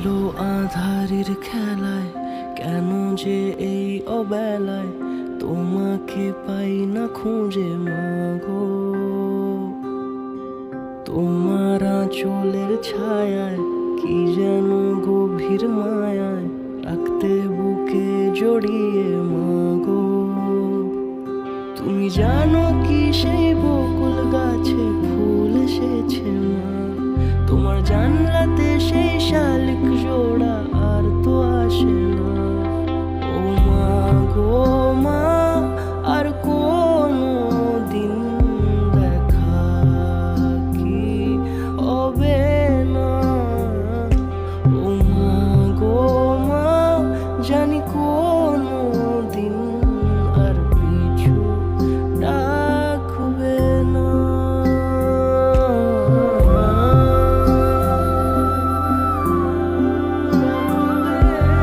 আলো আঁধারির খেলায় কেন যে এই অবেলায় তোমাকে পাই না খুঁজে মাগো। তোমার আঁচলের ছায়ায় কি যেন গভীর মায়ায় রাখতে বুকে জড়িয়ে মাগো। তুমি জানো কি সেই বকুল গাছে ফুল এসেছে মা, তোমার জানলাতে সেই শালি